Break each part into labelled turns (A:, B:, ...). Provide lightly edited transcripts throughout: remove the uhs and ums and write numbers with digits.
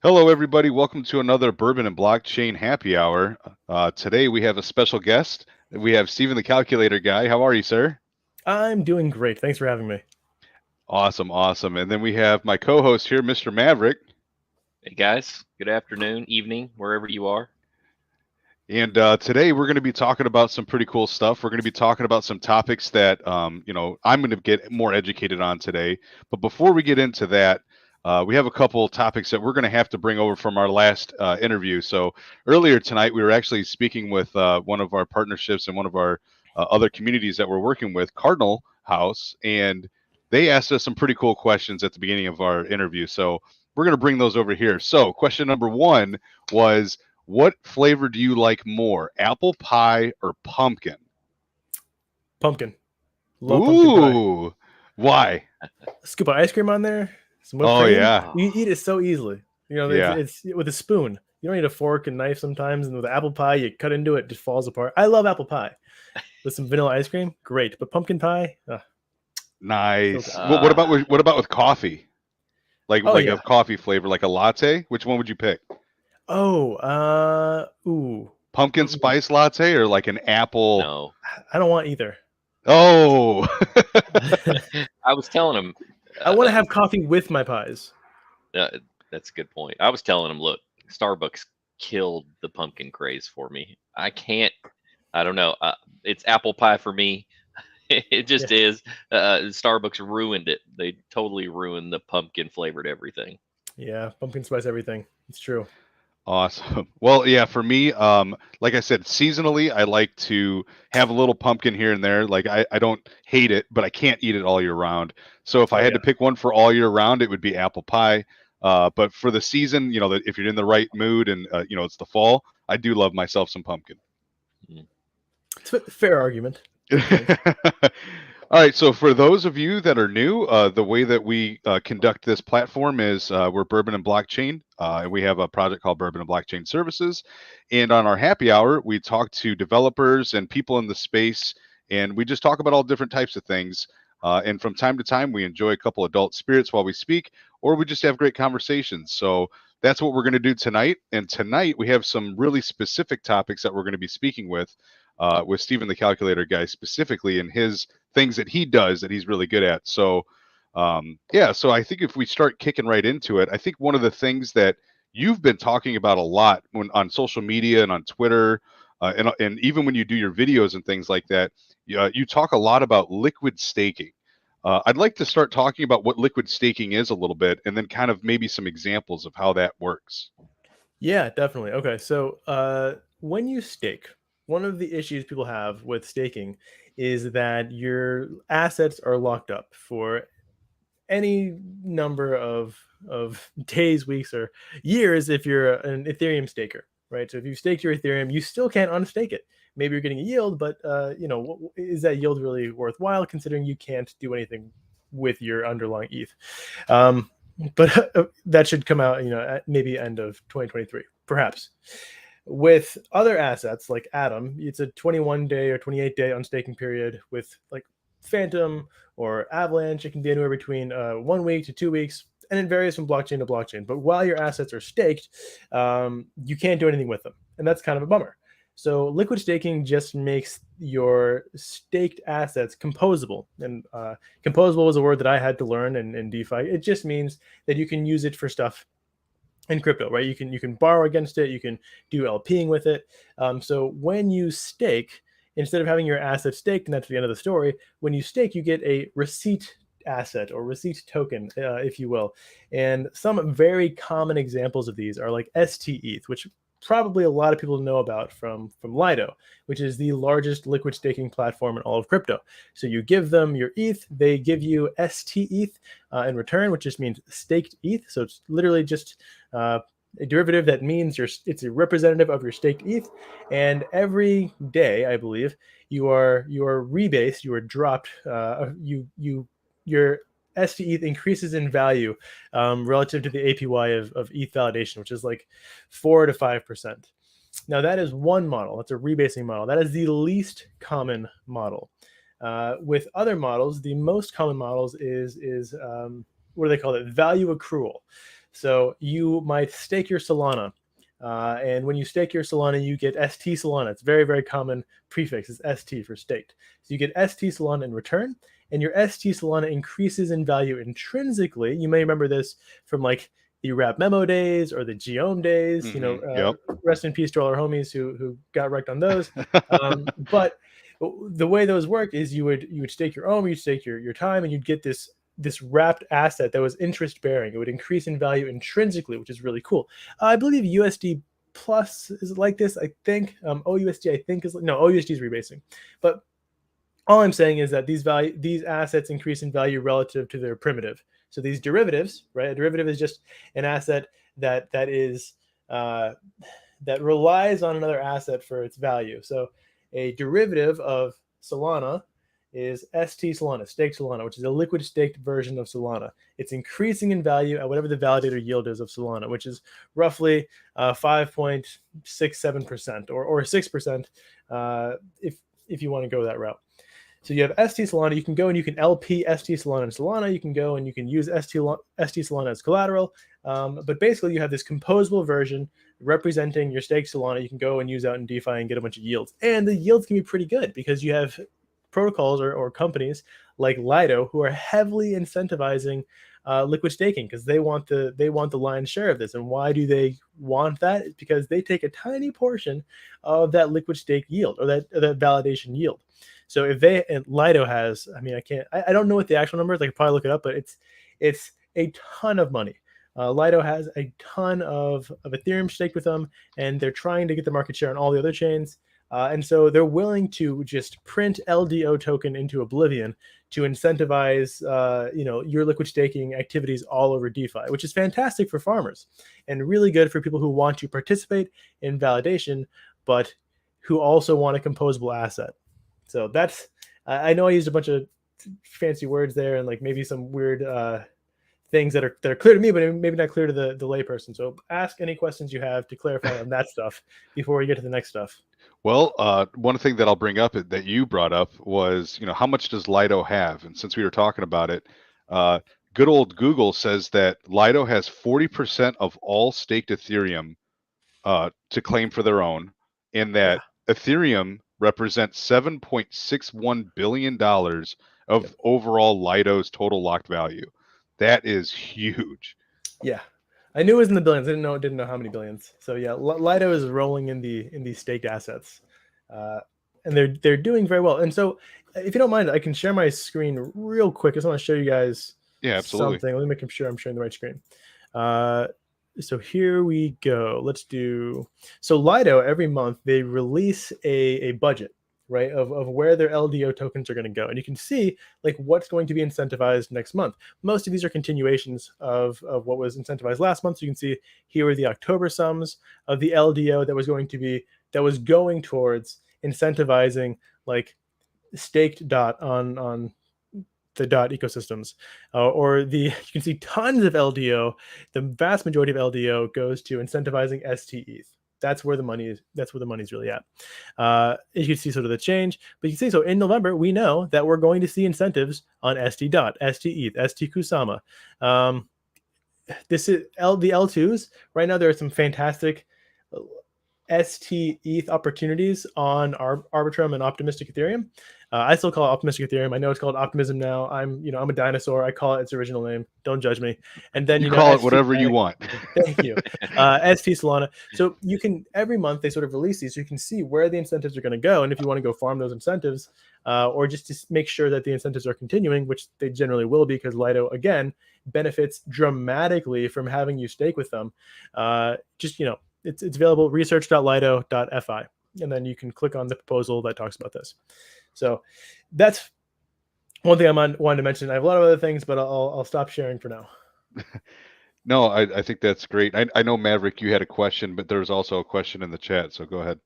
A: Hello, everybody. Welcome to another Bourbon and Blockchain Happy Hour. Today we have a special guest. We have Steven the Calculator Guy. How are you, sir?
B: I'm doing great. Thanks for having me.
A: Awesome, awesome. And then we have my co-host here, Mr. Maverick.
C: Hey guys, good afternoon, evening, wherever you are.
A: And today we're going to be talking about some pretty cool stuff. We're going to be talking about some topics that I'm going to get more educated on today. But before we get into that, we have a couple topics that we're going to have to bring over from our last interview. So earlier tonight, we were actually speaking with one of our partnerships and one of our other communities that we're working with, Cardinal House, and they asked us some pretty cool questions at the beginning of our interview. So we're going to bring those over here. So question number one was, what flavor do you like more, apple pie or pumpkin?
B: Pumpkin. Love pumpkin pie.
A: Ooh, why?
B: Scoop of ice cream on there, some whipped
A: Oh
B: cream.
A: yeah,
B: You eat it so easily.
A: yeah.
B: It's with a spoon. You don't need a fork and knife sometimes. And with apple pie, you cut into it, it just falls apart. I love apple pie. With some vanilla ice cream, great. But pumpkin pie,
A: Nice.
B: so
A: What about with coffee? Like
B: oh
A: like
B: yeah.
A: a coffee flavor, like a latte? Which one would you pick?
B: Oh, ooh.
A: Pumpkin spice latte or like an apple?
C: No,
B: I don't want either.
A: Oh,
C: I was telling him.
B: I want to
C: Uh,
B: have coffee with my pies.
C: uh, that's a good point. I was telling him, look, Starbucks killed the pumpkin craze for me. I can't. I don't know. It's apple pie for me. It
B: Yeah,
C: just is. Starbucks ruined it. They totally ruined the pumpkin flavored everything.
B: yeah. Pumpkin spice everything. It's true.
A: awesome. Well, yeah, for me, like I said, seasonally, I like to have a little pumpkin here and there. Like I don't hate it, but I can't eat it all year round. So if I
B: Oh
A: had
B: yeah.
A: to pick one for all year round, it would be apple pie. But for the season, that if you're in the right mood and it's the fall, I do love myself some pumpkin.
C: Mm.
B: It's a fair argument. Good point.
A: All right, so for those of you that are new, the way that we conduct this platform is we're Bourbon and Blockchain, and we have a project called Bourbon-n-Blockchain Services. And on our happy hour, we talk to developers and people in the space, and we just talk about all different types of things. And from time to time, we enjoy a couple adult spirits while we speak, or we just have great conversations. So that's what we're going to do tonight. And tonight, we have some really specific topics that we're going to be speaking with Stephen the Calculator Guy specifically and his things that he does that he's really good at. So, yeah, so I think if we start kicking right into it, I think one of the things that you've been talking about a lot on social media and on Twitter, and even when you do your videos and things like that, you talk a lot about liquid staking. I'd like to start talking about what liquid staking is a little bit, and then kind of maybe some examples of how that works.
B: Yeah, definitely. Okay, so when you stake, one of the issues people have with staking is that your assets are locked up for any number of days, weeks, or years if you're an Ethereum staker, right? So if you staked your Ethereum, you still can't unstake it. Maybe you're getting a yield, but is that yield really worthwhile considering you can't do anything with your underlying ETH? Um, but that should come out, at maybe end of 2023, perhaps. With other assets like Atom, it's a 21-day or 28-day unstaking period. With like Phantom or Avalanche, it can be anywhere between 1 week to 2 weeks, and it varies from blockchain to blockchain. But while your assets are staked, you can't do anything with them, and that's kind of a bummer. So liquid staking just makes your staked assets composable, and composable is a word that I had to learn in DeFi. It just means that you can use it for stuff in crypto, right? You can borrow against it, you can do LPing with it. So when you stake, instead of having your asset staked, and that's the end of the story, when you stake, you get a receipt asset or receipt token, if you will. And some very common examples of these are like STETH, which probably a lot of people know about from Lido, which is the largest liquid staking platform in all of crypto. So you give them your ETH, they give you STETH in return, which just means staked ETH. So it's literally just a derivative that means it's a representative of your staked ETH. And every day, I believe, you are rebased, you are dropped, your STETH increases in value relative to the APY of ETH validation, which is like 4 to 5%. Now that is one model. That's a rebasing model. That is the least common model. With other models, the most common models is what do they call it? Value accrual. So you might stake your Solana. And when you stake your Solana, you get ST Solana. It's a very, very common prefix. It's ST for staked. So you get ST Solana in return, and your ST Solana increases in value intrinsically. You may remember this from like the Rap Memo days or the Geom days.
A: Yep.
B: Rest in peace to all our homies who got wrecked on those. But the way those work is you would stake your own, you'd stake your time, and you'd get this wrapped asset that was interest bearing. It would increase in value intrinsically, which is really cool. I believe USD Plus is like this. I think OUSD I think is no, OUSD is rebasing, but all I'm saying is that these assets increase in value relative to their primitive. So these derivatives, right? A derivative is just an asset that is that relies on another asset for its value. So a derivative of Solana is ST Solana, staked Solana, which is a liquid staked version of Solana. It's increasing in value at whatever the validator yield is of Solana, which is roughly 5.67% or 6% if you want to go that route. So you have ST Solana. You can go and you can LP ST Solana and Solana. You can go and you can use ST Solana as collateral. But basically, you have this composable version representing your staked Solana. You can go and use out in DeFi and get a bunch of yields. And the yields can be pretty good because you have protocols or companies like Lido who are heavily incentivizing liquid staking because they want the lion's share of this. And why do they want that? It's because they take a tiny portion of that liquid stake yield or that validation yield. So if Lido has, I don't know what the actual number is. I could probably look it up, but it's a ton of money. Lido has a ton of Ethereum staked with them, and they're trying to get the market share on all the other chains. And so they're willing to just print LDO token into oblivion to incentivize, your liquid staking activities all over DeFi, which is fantastic for farmers and really good for people who want to participate in validation, but who also want a composable asset. So that's, I know I used a bunch of fancy words there and like maybe some weird things that are clear to me, but maybe not clear to the layperson. So ask any questions you have to clarify on that stuff before we get to the next stuff.
A: Well, one thing that I'll bring up that you brought up was, how much does Lido have? And since we were talking about it, good old Google says that Lido has 40% of all staked Ethereum to claim for their own, and that Ethereum represents $7.61 billion of overall Lido's total locked value. That is huge.
B: Yeah. I knew it was in the billions. I didn't know how many billions. So yeah, Lido is rolling in these staked assets, and they're doing very well. And so, if you don't mind, I can share my screen real quick. I just want to show you guys.
A: Yeah, absolutely.
B: Something. Let me make sure I'm sharing the right screen. So here we go. Let's do. So Lido every month they release a budget, right, of where their LDO tokens are going to go. And you can see like what's going to be incentivized next month. Most of these are continuations of what was incentivized last month. So you can see here are the October sums of the LDO that was going towards incentivizing like staked dot on the dot ecosystems, you can see tons of LDO. The vast majority of LDO goes to incentivizing STETH. That's where the money is. That's where the money's really at. You can see sort of the change, but you can see, so in November, we know that we're going to see incentives on ST dot, STETH, ST Kusama. This is the L2s. Right now, there are some fantastic STETH opportunities on Arbitrum and Optimistic Ethereum. I still call it Optimistic Ethereum. I know it's called Optimism now. I'm a dinosaur. I call it its original name. Don't judge me. And then
A: you call it whatever you want.
B: Thank you. ST Solana. So you can every month they sort of release these, so you can see where the incentives are going to go, and if you want to go farm those incentives, or just to make sure that the incentives are continuing, which they generally will be, because Lido again benefits dramatically from having you stake with them. It's available research.lido.fi, and then you can click on the proposal that talks about this. So that's one thing I wanted to mention. I have a lot of other things, but I'll stop sharing for now.
A: No, I think that's great. I know, Maverick, you had a question, but there's also a question in the chat, so go ahead.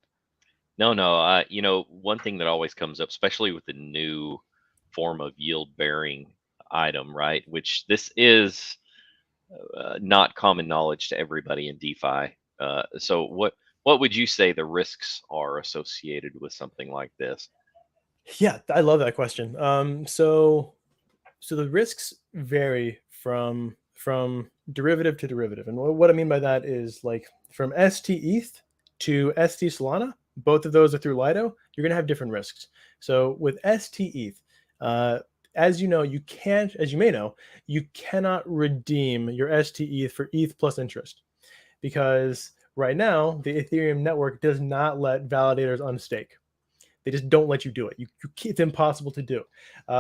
C: No. One thing that always comes up, especially with the new form of yield-bearing item, right? Which this is not common knowledge to everybody in DeFi. So what would you say the risks are associated with something like this?
B: Yeah, I love that question. So the risks vary from from derivative to derivative. And what I mean by that is like from ST-ETH to ST-Solana, both of those are through Lido, you're going to have different risks. So with ST-ETH, as you know, as you may know, you cannot redeem your ST-ETH for ETH plus interest, because right now the Ethereum network does not let validators unstake. They just don't let you do it. It's impossible to do.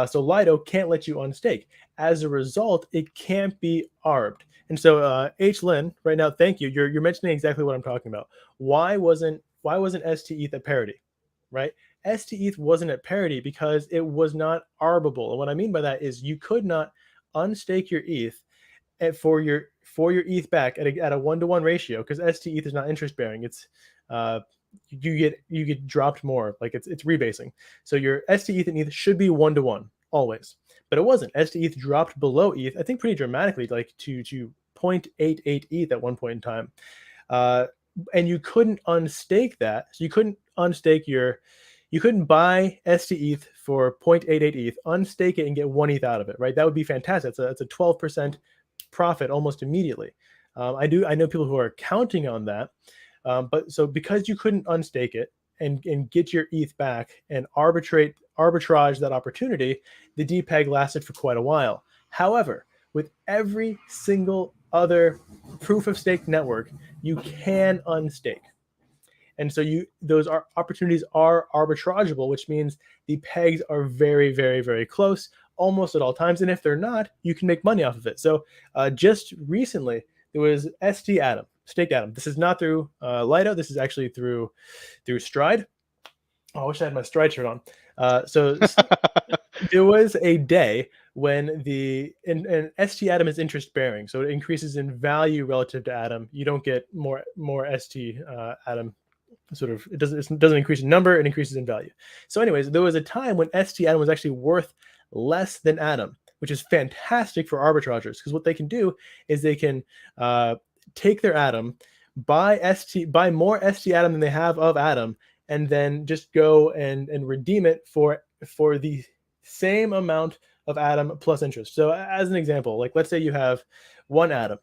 B: So Lido can't let you unstake. As a result, it can't be arbed. And so H. Lin, right now, thank you. You're mentioning exactly what I'm talking about. Why wasn't ST-ETH at parity, right? ST-ETH wasn't at parity because it was not arbable. And what I mean by that is you could not unstake your ETH for your ETH back at a 1-to-1 ratio, because ST-ETH is not interest bearing. It's you get dropped more, like it's rebasing. So your ST-ETH and ETH should be 1-to-1 always, but it wasn't. ST-ETH dropped below ETH, I think pretty dramatically, like to 0.88 ETH at one point in time, and you couldn't unstake that. So you couldn't buy ST-ETH for 0.88 ETH, unstake it, and get 1 ETH out of it, right? That would be fantastic. It's a 12% profit almost immediately. I know people who are counting on that. But so because you couldn't unstake it and get your ETH back and arbitrage that opportunity, the DPEG lasted for quite a while. However, with every single other proof of stake network, you can unstake. And so those opportunities are arbitrageable, which means the pegs are very, very, very close almost at all times. And if they're not, you can make money off of it. So just recently, there was Staked Atom. This is not through Lido. This is actually through Stride. Oh, I wish I had my Stride shirt on. So there was a day when and ST Atom is interest bearing, so it increases in value relative to Atom. You don't get more ST Atom. Sort of, it doesn't increase in number, it increases in value. So anyways, there was a time when ST Atom was actually worth less than Atom, which is fantastic for arbitragers, because what they can do is they can take their Atom, buy more ST Atom than they have of Atom, and then just go and redeem it for the same amount of Atom plus interest. So as an example, like let's say you have 1 Atom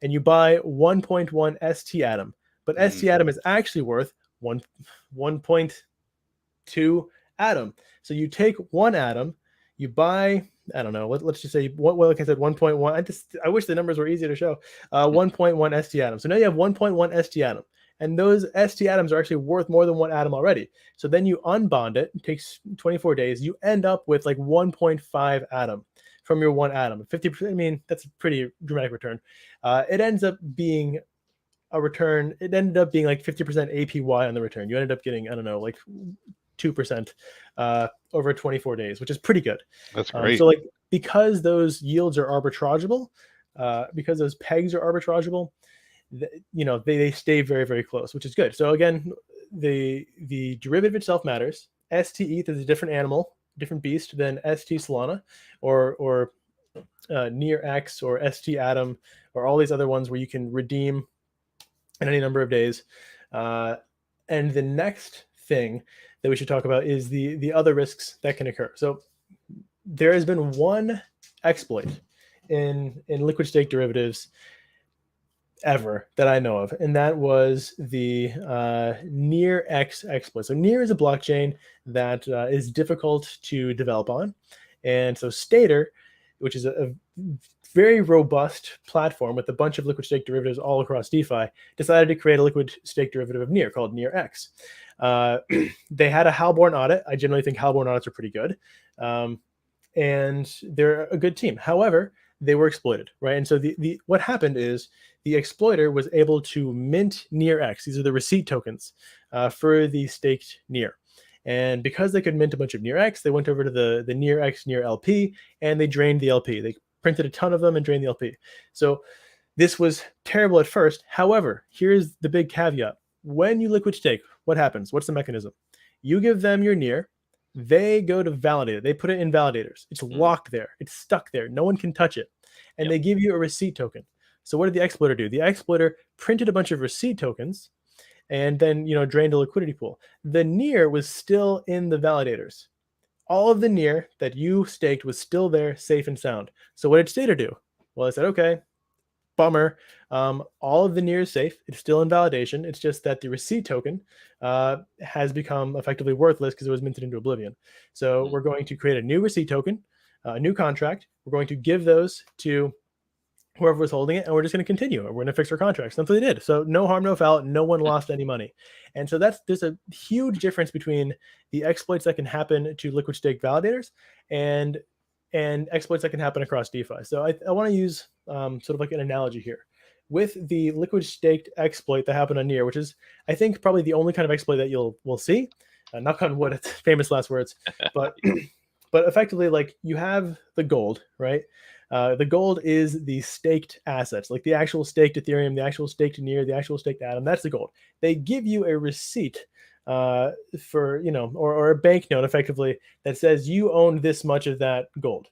B: and you buy 1.1 ST Atom, but ST Atom is actually worth 1.2 Atom. So you take 1 Atom, you buy, I don't know, let's just say, like I said, 1.1. I wish the numbers were easier to show. 1.1 ST Atom. So now you have 1.1 ST Atom. And those ST Atoms are actually worth more than 1 Atom already. So then you unbond it. It takes 24 days. You end up with like 1.5 Atom from your 1 Atom. 50%, I mean, that's a pretty dramatic return. It ends up being a return. It ended up being like 50% APY on the return. You ended up getting, I don't know, like 2% over 24 days, which is pretty good.
A: That's great.
B: So like, because those yields are arbitrageable, because those pegs are arbitrageable, they stay very, very close, which is good. So again, the derivative itself matters. ST-ETH is a different animal, different beast than ST-Solana or Near X or ST Atom or all these other ones where you can redeem in any number of days. And the next thing that we should talk about is the other risks that can occur. So there has been one exploit in liquid stake derivatives ever that I know of, and that was the Near X exploit. So Near is a blockchain that is difficult to develop on, and so Stater, which is a very robust platform with a bunch of liquid stake derivatives all across DeFi, decided to create a liquid stake derivative of Near called Near X. They had a Halborn audit. I generally think Halborn audits are pretty good, and they're a good team. However, they were exploited, right? And so what happened is the exploiter was able to mint Near X. These are the receipt tokens for the staked Near. And because they could mint a bunch of Near X, they went over to the Near X Near LP and they drained the LP. They printed a ton of them and drained the LP. So this was terrible at first. However, here's the big caveat. When you liquid stake, what happens? What's the mechanism? You give them your Near, they go to validate it. They put it in validators. It's locked there. It's stuck there. No one can touch it. And they give you a receipt token. So what did the exploiter do? The exploiter printed a bunch of receipt tokens and then, drained a liquidity pool. The Near was still in the validators. All of the Near that you staked was still there, safe and sound. So what did Stater do? Well, I said, okay, bummer. All of the near is safe. It's still in validation. It's just that the receipt token has become effectively worthless because it was minted into oblivion. So we're going to create a new receipt token, a new contract. We're going to give those to whoever was holding it, and we're just going to continue. We're going to fix our contracts. That's what they did. So no harm, no foul. No one lost any money. And so there's a huge difference between the exploits that can happen to liquid stake validators and exploits that can happen across DeFi. So I want to use sort of like an analogy here. With the liquid staked exploit that happened on Near, which is, I think, probably the only kind of exploit that we'll see. Knock on wood, it's famous last words. But effectively, like, you have the gold, right? The gold is the staked assets, like the actual staked Ethereum, the actual staked Near, the actual staked Atom. That's the gold. They give you a receipt for, or a banknote, effectively, that says you own this much of that gold,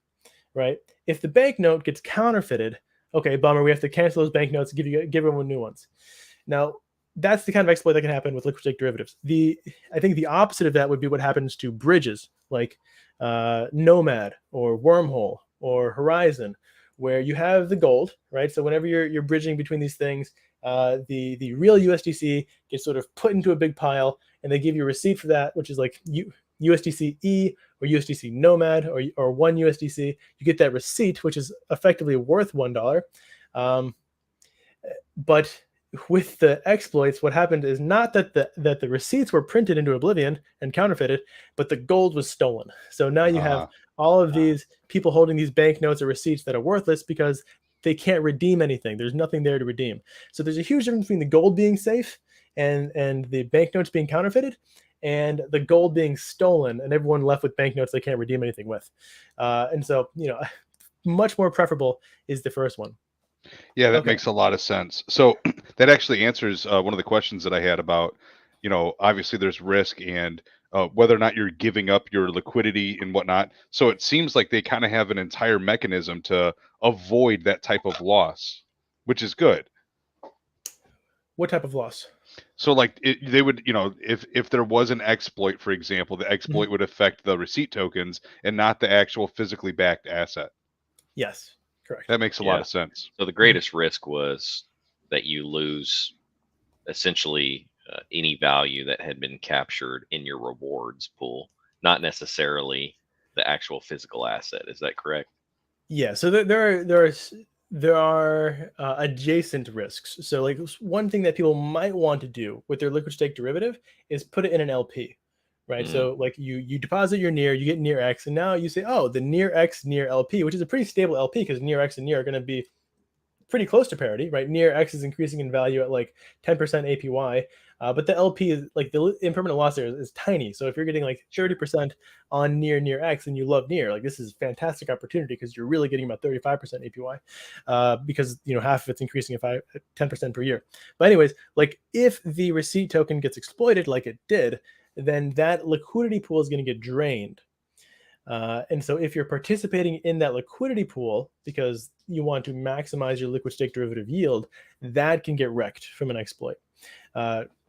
B: right? If the banknote gets counterfeited, okay, bummer, we have to cancel those banknotes, give everyone new ones. Now, that's the kind of exploit that can happen with liquid stake derivatives. I think the opposite of that would be what happens to bridges like Nomad or Wormhole or Horizon, where you have the gold, right? So whenever you're bridging between these things, the real USDC gets sort of put into a big pile, and they give you a receipt for that, which is like USDC E or USDC Nomad or one USDC. You get that receipt, which is effectively worth $1. But with the exploits, what happened is not that the receipts were printed into oblivion and counterfeited, but the gold was stolen. So now you have all of these people holding these banknotes or receipts that are worthless because they can't redeem anything. There's nothing there to redeem. So there's a huge difference between the gold being safe and the banknotes being counterfeited, and the gold being stolen and everyone left with banknotes they can't redeem anything with. And so, much more preferable is the first one.
A: Yeah, that makes a lot of sense. So that actually answers one of the questions that I had about, obviously there's risk and whether or not you're giving up your liquidity and whatnot. So it seems like they kind of have an entire mechanism to avoid that type of loss, which is good.
B: What type of loss?
A: So like they would, if there was an exploit, for example, the exploit would affect the receipt tokens and not the actual physically backed asset.
B: Yes. Correct.
A: That makes a lot of sense.
C: So the greatest risk was that you lose essentially any value that had been captured in your rewards pool, not necessarily the actual physical asset. Is that correct?
B: Yeah. So there are adjacent risks. So like one thing that people might want to do with their liquid stake derivative is put it in an LP. Right. So like you deposit your Near, you get Near X, and now you say, oh, the Near X Near LP, which is a pretty stable LP because Near X and Near are going to be pretty close to parity, right? Near X is increasing in value at like 10% APY, but the LP is like the impermanent loss there is tiny. So if you're getting like 30% on Near X and you love Near, like this is a fantastic opportunity because you're really getting about 35% APY because half of it's increasing at 10% per year. But anyways, like if the receipt token gets exploited like it did, then that liquidity pool is going to get drained. And so if you're participating in that liquidity pool because you want to maximize your liquid stake derivative yield, that can get wrecked from an exploit.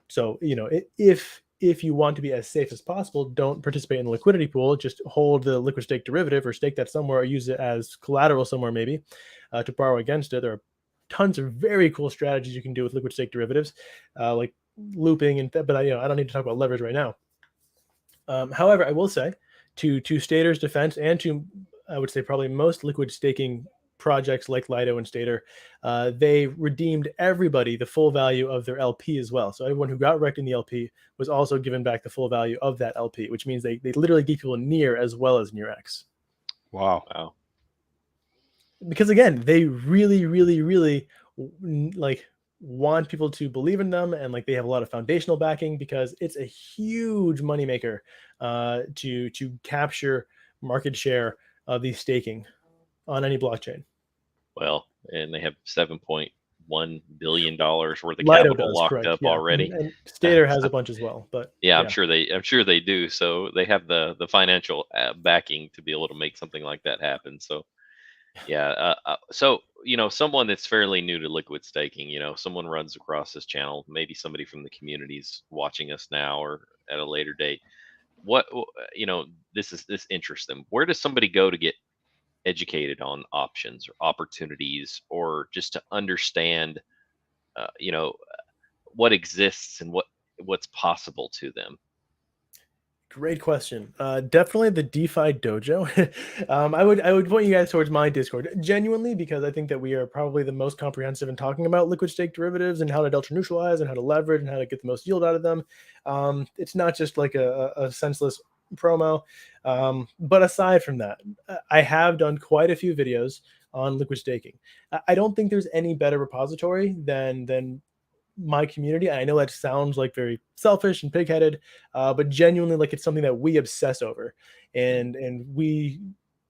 B: So, if you want to be as safe as possible, don't participate in the liquidity pool. Just hold the liquid stake derivative or stake that somewhere or use it as collateral somewhere maybe to borrow against it. There are tons of very cool strategies you can do with liquid stake derivatives, like looping, but I don't need to talk about leverage right now. However, I will say to Stater's defense and to, I would say, probably most liquid staking projects like Lido and Stater, they redeemed everybody the full value of their LP as well. So everyone who got wrecked in the LP was also given back the full value of that LP, which means they literally give people Near as well as Near X.
A: Wow.
B: Because again, they really, really, really want people to believe in them, and like they have a lot of foundational backing because it's a huge moneymaker to capture market share of the staking on any blockchain.
C: Well, and they have $7.1 billion worth of
B: Lido
C: capital locked up already.
B: And Stater has a bunch as well, but
C: I'm sure they do. So they have the financial backing to be able to make something like that happen. So so someone that's fairly new to liquid staking, someone runs across this channel, maybe somebody from the community's watching us now or at a later date. What this interests them. Where does somebody go to get educated on options or opportunities, or just to understand, you know, what exists and what's possible to them?
B: Great question. Definitely the DeFi Dojo. I would point you guys towards my Discord genuinely, because I think that we are probably the most comprehensive in talking about liquid stake derivatives and how to delta neutralize and how to leverage and how to get the most yield out of them. It's not just like a senseless promo. But aside from that, I have done quite a few videos on liquid staking. I don't think there's any better repository than my community. I know that sounds like very selfish and pigheaded, but genuinely, like, it's something that we obsess over, and we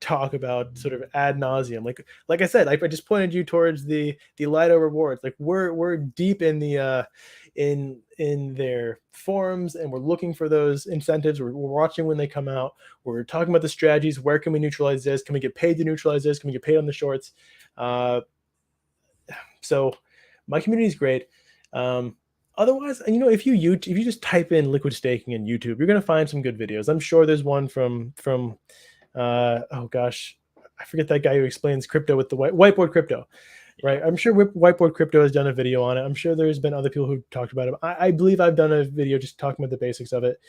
B: talk about sort of ad nauseum. Like I said, I just pointed you towards the Lido rewards. Like, we're deep in the in their forums, and we're looking for those incentives. We're watching when they come out. We're talking about the strategies. Where can we neutralize this? Can we get paid to neutralize this? Can we get paid on the shorts? Uh, so my community is great. Otherwise, if you just type in liquid staking in YouTube, you're gonna find some good videos. I'm sure there's one from oh gosh, I forget that guy who explains crypto with the whiteboard crypto, right? I'm sure whiteboard crypto has done a video on it. I'm sure there's been other people who talked about it. I believe I've done a video just talking about the basics of it.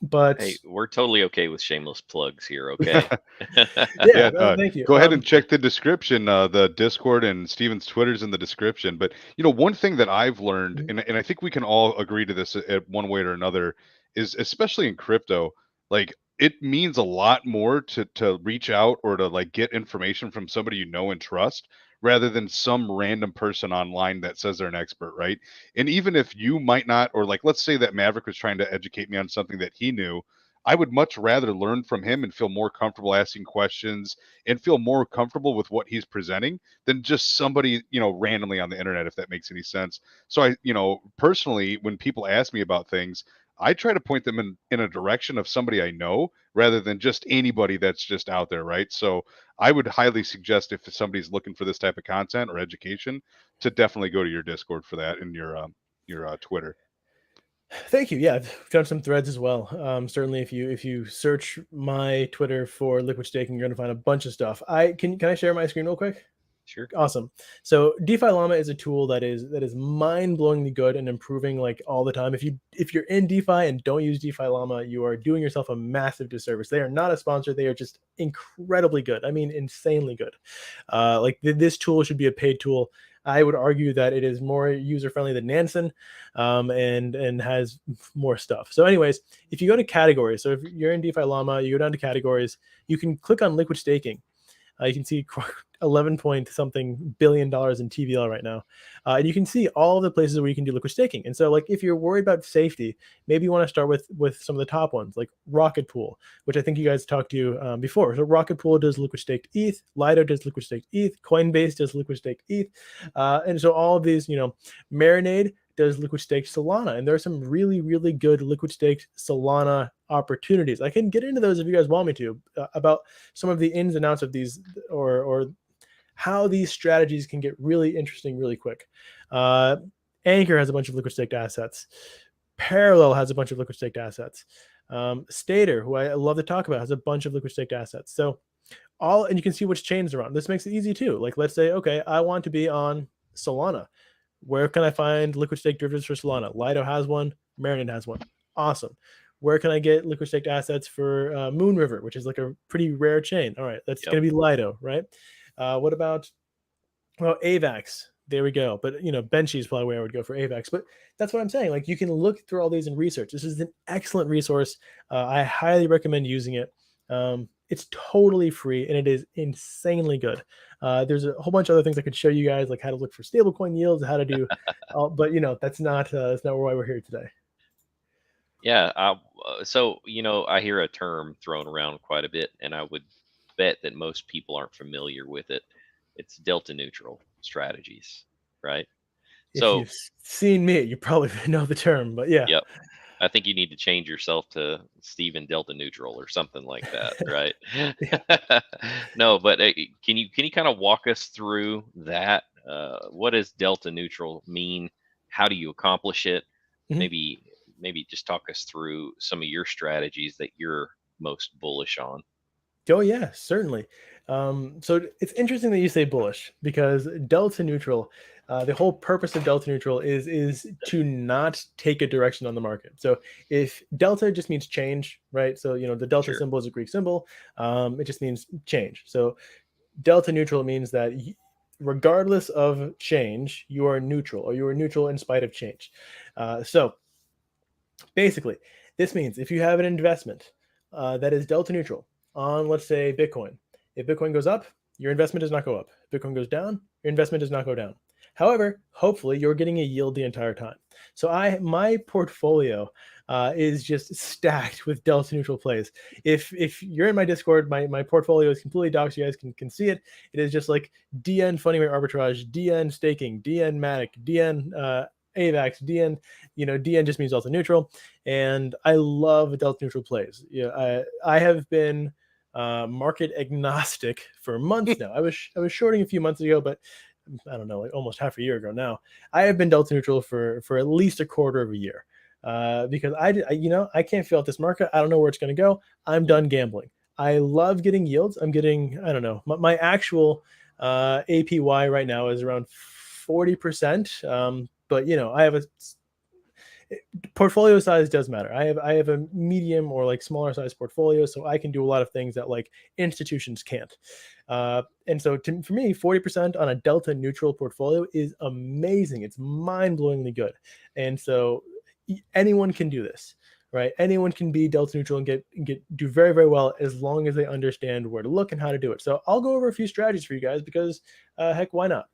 B: But
C: Hey, we're totally okay with shameless plugs here, okay?
B: yeah,
A: Yeah,
B: thank you.
A: go ahead and check the description. The Discord and Steven's Twitter's in the description. But one thing that I've learned,
B: Mhm.
A: and I think we can all agree to this at one way or another, is especially in crypto, like it means a lot more to reach out or to like get information from somebody you know and trust rather than some random person online that says they're an expert, right? And even if you might not, or like let's say that Maverick was trying to educate me on something that he knew, I would much rather learn from him and feel more comfortable asking questions and feel more comfortable with what he's presenting than just somebody, randomly on the internet, if that makes any sense. So personally, when people ask me about things, I try to point them in a direction of somebody I know rather than just anybody that's just out there, right? So I would highly suggest if somebody's looking for this type of content or education to definitely go to your Discord for that and your Twitter.
B: Thank you. Yeah, I've done some threads as well. Certainly, if you search my Twitter for liquid staking, you're going to find a bunch of stuff. Can I share my screen real quick?
C: Sure.
B: Awesome. So DeFi Llama is a tool that is mind-blowingly good and improving like all the time. If you're in DeFi and don't use DeFi Llama, you are doing yourself a massive disservice. They are not a sponsor. They are just incredibly good. I mean, insanely good. This tool should be a paid tool. I would argue that it is more user-friendly than Nansen, and has more stuff. So, anyways, if you go to categories, so if you're in DeFi Llama, you go down to categories, you can click on liquid staking. You can see 11 point something $billion in TVL right now. And you can see all the places where you can do liquid staking. And so, like, if you're worried about safety, maybe you want to start with some of the top ones, like Rocket Pool, which I think you guys talked to before. So Rocket Pool does liquid staked ETH, Lido does liquid staked ETH, Coinbase does liquid staked ETH, and so all of these, Marinade does liquid staked Solana, and there are some really, really good liquid staked Solana opportunities. I can get into those if you guys want me to, about some of the ins and outs of these, or how these strategies can get really interesting really quick. Anchor has a bunch of liquid staked assets. Parallel has a bunch of liquid staked assets. Stater, who I love to talk about, has a bunch of liquid staked assets. So and you can see which chains are on. This makes it easy too. Like, let's say, okay, I want to be on Solana. Where can I find liquid stake derivatives for Solana? Lido has one. Marinade has one. Awesome. Where can I get liquid staked assets for Moon River, which is like a pretty rare chain? All right, that's
C: Yep.
B: going to be Lido, right? What about, well, AVAX? There we go. But Benchy is probably where I would go for AVAX. But that's what I'm saying. Like, you can look through all these and research. This is an excellent resource. I highly recommend using it. It's totally free and it is insanely good. There's a whole bunch of other things I could show you guys, like how to look for stablecoin yields, how to do, but that's not why we're here today.
C: Yeah. So, I hear a term thrown around quite a bit, and I would bet that most people aren't familiar with it. It's delta neutral strategies, right?
B: If
C: So,
B: you've seen me, you probably know the term, but yeah.
C: yep. I think you need to change yourself to Steven Delta Neutral or something like that, right? No, but can you kind of walk us through that? What does Delta Neutral mean? How do you accomplish it?
B: Mhm.
C: Maybe just talk us through some of your strategies that you're most bullish on.
B: Oh yeah, certainly. So it's interesting that you say bullish, because delta neutral, the whole purpose of delta neutral is to not take a direction on the market. So if delta just means change, right? So the delta
C: Sure.
B: symbol is a Greek symbol. It just means change. So delta neutral means that regardless of change, you are neutral, or you are neutral in spite of change. So basically, this means if you have an investment that is delta neutral on, let's say, Bitcoin, if Bitcoin goes up, your investment does not go up. If Bitcoin goes down, your investment does not go down. However, hopefully, you're getting a yield the entire time. So my portfolio is just stacked with delta neutral plays. If you're in my Discord, my portfolio is completely doxed. You guys can see it. It is just like DN funny rate arbitrage, DN staking, DN Matic, DN AVAX, DN. DN just means delta neutral, and I love delta neutral plays. I have been market agnostic for months now. I was shorting a few months ago, but I don't know, like almost half a year ago now. I have been delta neutral for at least a quarter of a year, because I can't feel out this market. I don't know where it's going to go. I'm done gambling. I love getting yields. I'm getting, I don't know, my actual APY right now is around 40%. But I have portfolio size does matter. I have a medium or like smaller size portfolio, so I can do a lot of things that like institutions can't. And so for me, 40% on a delta neutral portfolio is amazing. It's mind-blowingly good. And so anyone can do this, right? Anyone can be delta neutral and do very, very well, as long as they understand where to look and how to do it. So I'll go over a few strategies for you guys, because heck, why not?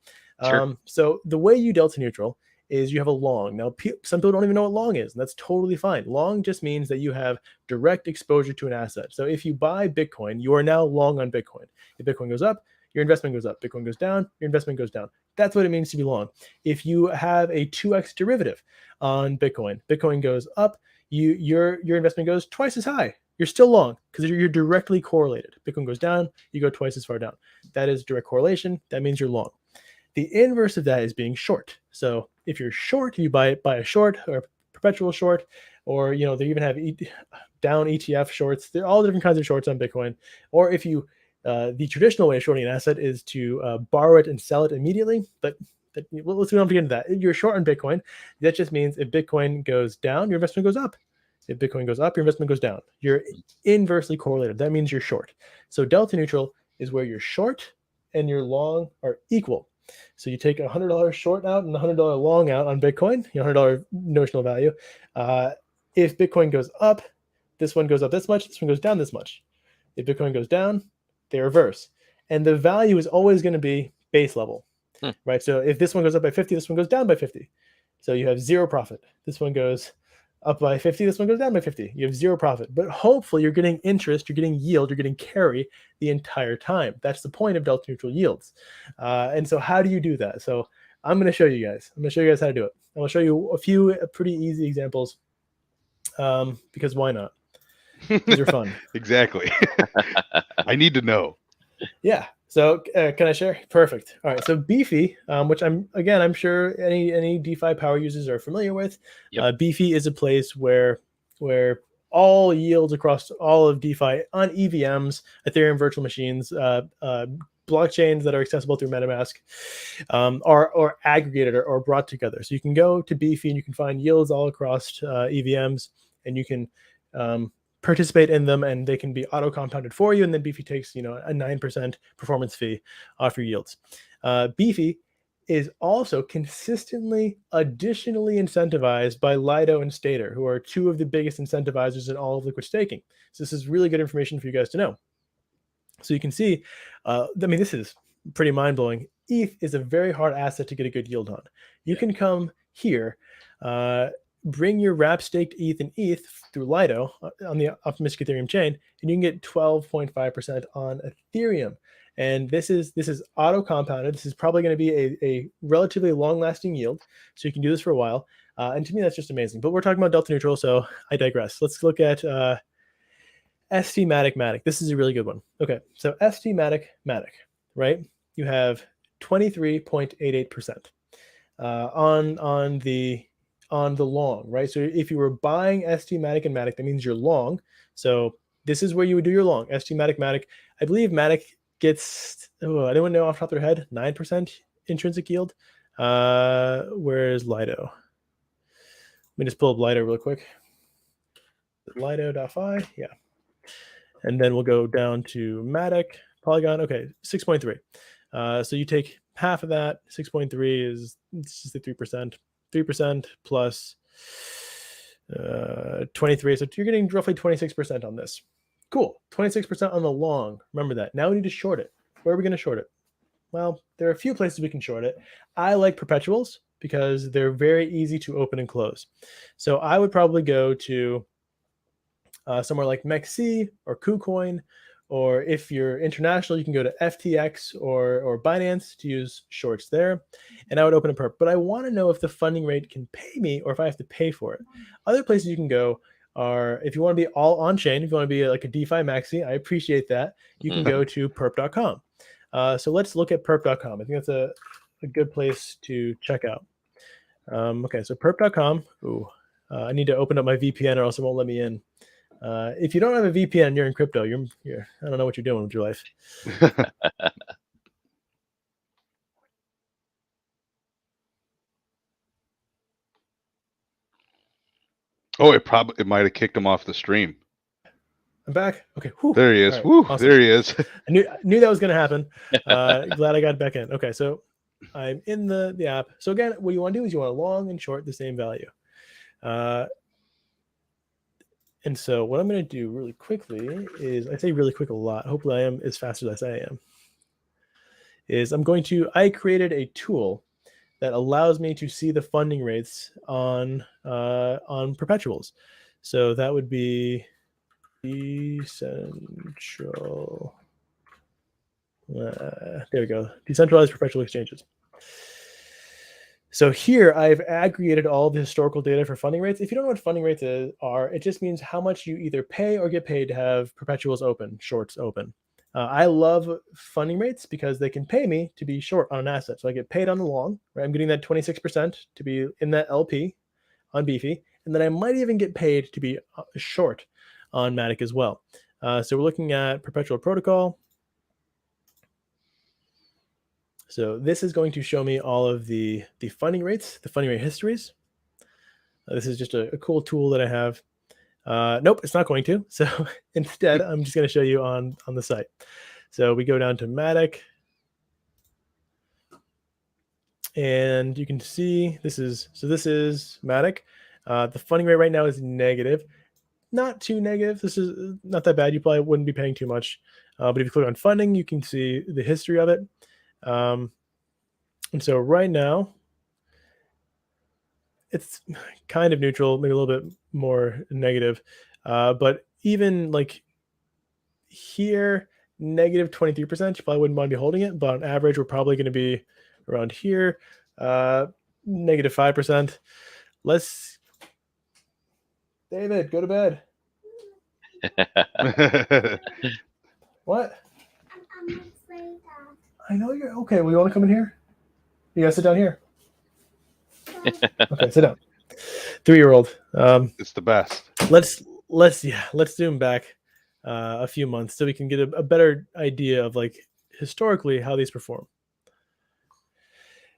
C: Sure.
B: So the way you delta neutral is you have a long. Now, some people don't even know what long is, and that's totally fine. Long just means that you have direct exposure to an asset. So if you buy Bitcoin, you are now long on Bitcoin. If Bitcoin goes up, your investment goes up. Bitcoin goes down, your investment goes down. That's what it means to be long. If you have a 2x derivative on Bitcoin, Bitcoin goes up, your investment goes twice as high. You're still long, because you're directly correlated. Bitcoin goes down, you go twice as far down. That is direct correlation. That means you're long. The inverse of that is being short. So if you're short, you buy a short or a perpetual short, or they even have down ETF shorts. There are all different kinds of shorts on Bitcoin. Or if you the traditional way of shorting an asset is to borrow it and sell it immediately. But let's not get into that. If you're short on Bitcoin, that just means if Bitcoin goes down, your investment goes up. If Bitcoin goes up, your investment goes down. You're inversely correlated. That means you're short. So delta neutral is where you're short and your long are equal. So you take $100 short out and $100 long out on Bitcoin, $100 notional value. If Bitcoin goes up, this one goes up this much, this one goes down this much. If Bitcoin goes down, they reverse. And the value is always going to be base level, right? So if this one goes up by 50, this one goes down by 50. So you have zero profit. This one goes up by 50, this one goes down by 50. You have zero profit. But hopefully you're getting interest, you're getting yield, you're getting carry the entire time. That's the point of delta neutral yields. And so how do you do that? So I'm going to show you guys. I'm going to show you guys how to do it. I'm going to show you a few pretty easy examples, because why not? These are fun.
A: Exactly. I need to know.
B: Yeah. So can I share? Perfect. All right. So Beefy, which I'm sure any DeFi power users are familiar with.
C: Yep.
B: Beefy is a place where all yields across all of DeFi on EVMs, Ethereum virtual machines, blockchains that are accessible through MetaMask, are aggregated or brought together. So you can go to Beefy and you can find yields all across EVMs, and you can participate in them, and they can be auto compounded for you. And then Beefy takes a 9% performance fee off your yields. Beefy is also consistently additionally incentivized by Lido and Stater, who are two of the biggest incentivizers in all of liquid staking. So this is really good information for you guys to know. So you can see, this is pretty mind-blowing. ETH is a very hard asset to get a good yield on. You can come here, bring your wrap staked ETH and ETH through Lido on the optimistic Ethereum chain, and you can get 12.5% on Ethereum. And this is auto compounded. This is probably going to be a relatively long lasting yield. So you can do this for a while. And to me, that's just amazing. But we're talking about delta neutral, so I digress. Let's look at ST Matic. This is a really good one. Okay, so ST Matic, right? You have 23.88% on the long, right? So if you were buying ST Matic and Matic, that means you're long. So this is where you would do your long. ST Matic Matic. I believe Matic gets, anyone know off the top of their head, 9% intrinsic yield. Where's Lido? Let me just pull up Lido real quick. Lido.fi, yeah. And then we'll go down to Matic, Polygon. Okay, 6.3. So you take half of that. 6.3 is just the 3%. 3% plus 23. So you're getting roughly 26% on this. Cool. 26% on the long. Remember that. Now we need to short it. Where are we going to short it? Well, there are a few places we can short it. I like perpetuals because they're very easy to open and close. So I would probably go to somewhere like MEXC or KuCoin, or if you're international, you can go to FTX or Binance to use shorts there. And I would open a perp. But I want to know if the funding rate can pay me or if I have to pay for it. Other places you can go are, if you want to be all on chain, if you want to be like a DeFi maxi, I appreciate that. You can go to perp.com. So let's look at perp.com. I think that's a good place to check out. Okay, so perp.com. I need to open up my VPN or else it won't let me in. If you don't have a VPN and you're in crypto, you're I don't know what you're doing with your life.
A: It might have kicked him off the stream.
B: I'm back. Okay. Whew.
A: There he is.
B: Right.
A: Woo,
B: Awesome.
A: there he is.
B: I knew that was going to happen. Glad I got back in. Okay, so I'm in the app. So again, what you want to do is you want to long and short the same value. And so what I'm going to do really quickly is, I say really quick a lot. Hopefully I am as fast as I say I am. I created a tool that allows me to see the funding rates on perpetuals. So that would be decentral. There we go. Decentralized perpetual exchanges. So here I've aggregated all the historical data for funding rates. If you don't know what funding rates are, it just means how much you either pay or get paid to have perpetuals open, shorts open. I love funding rates because they can pay me to be short on an asset. So I get paid on the long, right? I'm getting that 26% to be in that LP on Beefy. And then I might even get paid to be short on Matic as well. So we're looking at perpetual protocol. So this is going to show me all of the funding rates, the funding rate histories. This is just a cool tool that I have. Nope, it's not going to. So instead, I'm just going to show you on the site. So we go down to Matic. And you can see this is Matic. The funding rate right now is negative. Not too negative. This is not that bad. You probably wouldn't be paying too much. But if you click on funding, you can see the history of it. And so right now, it's kind of neutral, maybe a little bit more negative. But even like here, negative 23%, you probably wouldn't mind be holding it. But on average, we're probably going to be around here, negative 5%. David, go to bed. What? I know you're okay. Well, you want to come in here? You gotta sit down here. Okay, sit down. 3-year-old.
A: It's the best.
B: Let's zoom back a few months so we can get a better idea of like historically how these perform.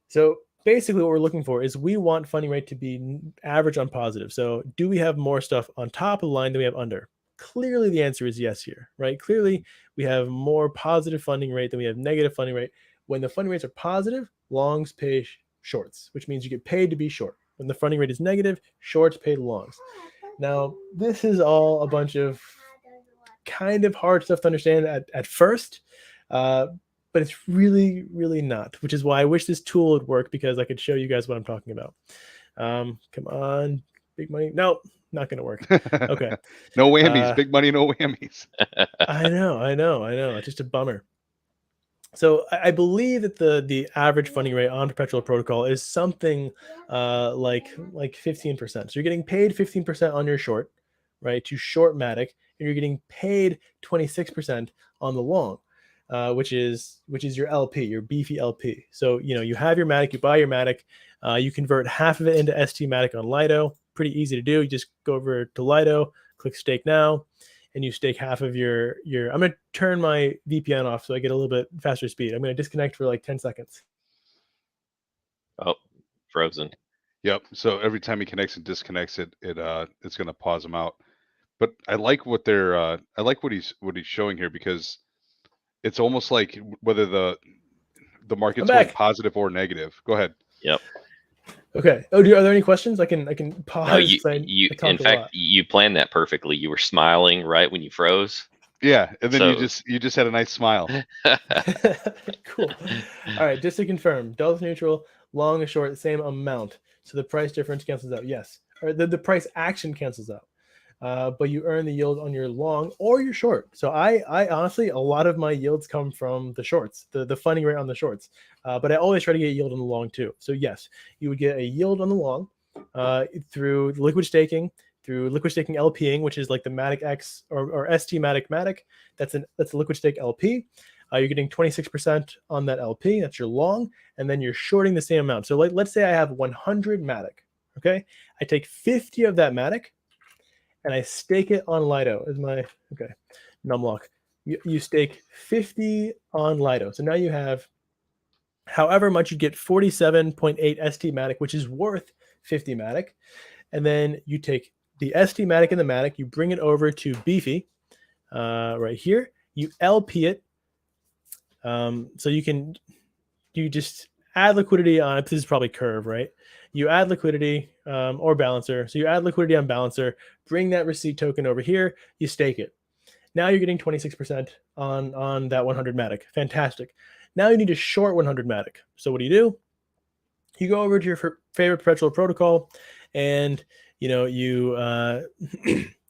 B: So basically what we're looking for is we want funding rate to be average on positive. So do we have more stuff on top of the line than we have under? Clearly the answer is yes here, right? Clearly we have more positive funding rate than we have negative funding rate. When the funding rates are positive, longs pay shorts, which means you get paid to be short. When the funding rate is negative, shorts pay the longs. Now, this is all a bunch of kind of hard stuff to understand at first, but it's really, really not, which is why I wish this tool would work because I could show you guys what I'm talking about. Come on, big money. No, not going to work. Okay.
A: No whammies, big money, no whammies.
B: I know. It's just a bummer. So I believe that the average funding rate on perpetual protocol is something like 15%. So you're getting paid 15% on your short, right, to short Matic, and you're getting paid 26% on the long, which is your LP, your beefy LP. So you have your Matic, you buy your Matic, you convert half of it into ST Matic on Lido. Pretty easy to do. You just go over to Lido, click stake now, and you stake half of your. I'm going to turn my VPN off so I get a little bit faster speed. I'm going to disconnect for like 10 seconds.
C: Oh, frozen.
A: Yep. So every time he connects and disconnects it's going to pause him out. But I like what he's showing here, because it's almost like whether the market's going positive or negative. Go ahead.
C: Yep.
B: Okay. Oh, are there any questions? I can pause.
C: No, you in fact, you planned that perfectly. You were smiling right when you froze.
A: Yeah, and then you just had a nice smile.
B: Cool. All right, just to confirm, delta neutral, long and short, same amount. So the price difference cancels out. Yes, or the price action cancels out. But you earn the yield on your long or your short. So I honestly, a lot of my yields come from the shorts, the funding rate on the shorts. But I always try to get yield on the long too. So yes, you would get a yield on the long through liquid staking, LPing, which is like the Matic X or ST Matic. That's a liquid stake LP. You're getting 26% on that LP. That's your long, and then you're shorting the same amount. So let's say I have 100 Matic. Okay, I take 50 of that Matic, and I stake it on Lido. Is my numlock. You stake 50 on Lido. So now you have however much you get, 47.8 ST Matic, which is worth 50 Matic. And then you take the ST Matic and the Matic, you bring it over to Beefy right here. You LP it. So you just add liquidity on it. This is probably Curve, right? You add liquidity or Balancer. So you add liquidity on Balancer, bring that receipt token over here, you stake it. Now you're getting 26% on that 100 Matic. Fantastic. Now you need to short 100 Matic. So what do? You go over to your favorite perpetual protocol, and you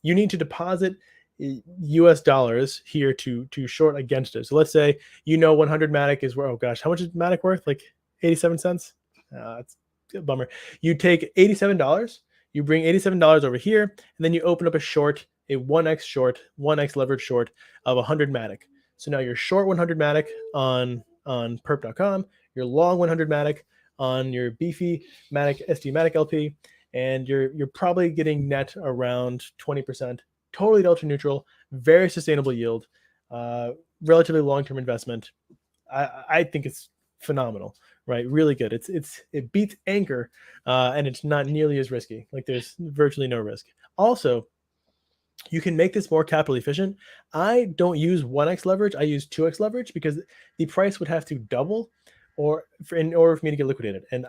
B: need to deposit US dollars here to short against it. So let's say 100 Matic is where, oh gosh, how much is Matic worth? Like 87 cents? It's a bummer. You take $87, you bring $87 over here, and then you open up a short, a 1x leverage short of 100 Matic. So now you're short 100 Matic on perp.com, you're long 100 Matic on your Beefy Matic ST Matic LP, and you're probably getting net around 20%. Totally delta neutral, very sustainable yield, relatively long-term investment. I think it's phenomenal, right? Really good. It beats Anchor, and it's not nearly as risky. Like there's virtually no risk. Also, you can make this more capital efficient. I don't use 1x leverage. I use 2x leverage because the price would have to double in order for me to get liquidated. And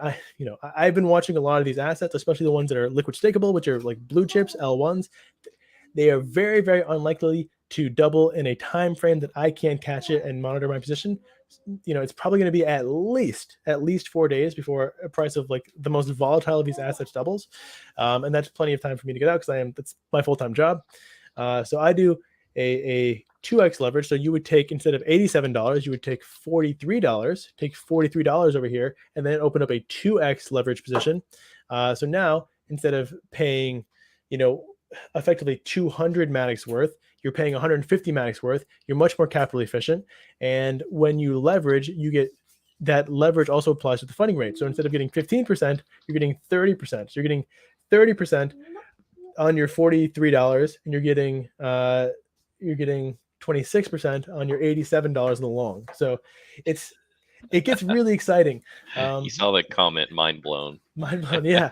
B: I've been watching a lot of these assets, especially the ones that are liquid stakeable, which are like blue chips, L1s. They are very, very unlikely to double in a time frame that I can catch it and monitor my position. It's probably going to be at least 4 days before a price of like the most volatile of these assets doubles, and that's plenty of time for me to get out because that's my full-time job. So I do a 2x leverage. So you would take, instead of $87, you would take $43. Take $43 over here, and then open up a 2x leverage position. So now instead of paying, effectively 200 Matics worth, you're paying 150 Matics worth. You're much more capital efficient. And when you leverage, you get that leverage also applies to the funding rate. So instead of getting 15%, you're getting 30%. So you're getting 30% on your $43, and you're getting 26% on your $87 in the long. So it gets really exciting.
C: You saw that comment, mind blown.
B: Yeah.